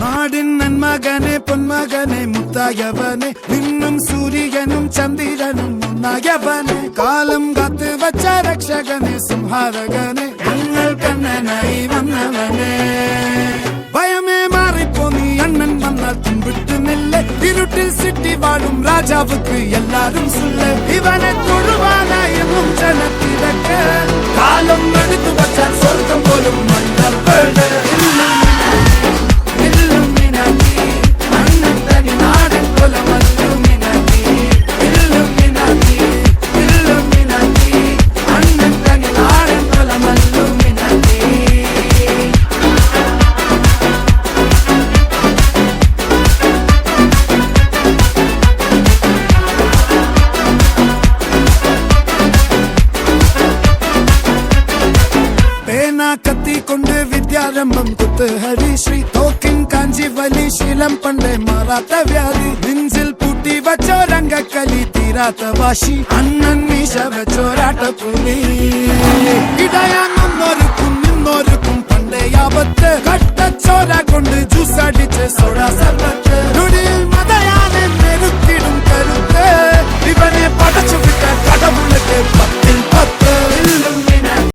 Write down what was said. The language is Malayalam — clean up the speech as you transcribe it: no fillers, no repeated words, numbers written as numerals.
നാടിൻ നന്മകനെ പൊന്മകനെ മുത്തായവനെ നിന്നും സൂര്യനും ചന്ദ്രനും ഒന്നായവനെ കാലം കാത്ത് വച്ച രക്ഷകനെ സംഹാരകനെ ഞങ്ങൾ കണ്ണനായി വന്നവനെ ഭയമേ മാറിപ്പോ നീ അണ്ണൻ വന്നാൽ തുമ്പിട്ട് നില്ല ഇരുട്ടിൽ സിറ്റി വാഴും രാജാവുക്ക് എല്ലാരും സുല്ല ഇവനെ തൊഴുവാനായെന്നും ജനത്തിരക്ക് കാലം എടുത്തു വച്ചാൽ സ്വർഗം പോലും മണ്ണൽ വീട് കത്തിക്കൊണ്ട് വിദ്യാരംഭം കുത്ത് ഹരിശ്രീ തോക്കിൻ കാഞ്ചി വലി ശീലം പണ്ടേ മാറാത്ത വ്യാധി നെഞ്ചിൽ പൂട്ടി വച്ചോരംഗക്കലി തീരാത്ത വാശി അണ്ണൻ മീശ വെച്ചോരാട്ട പുലി ഇടയാന്നൊരുക്കും നിന്നൊരുക്കും പണ്ടേ ആപത്ത് കട്ടച്ചോര കൊണ്ട് ജ്യൂസ് അടിച്ച് സോഡ സർബത്ത്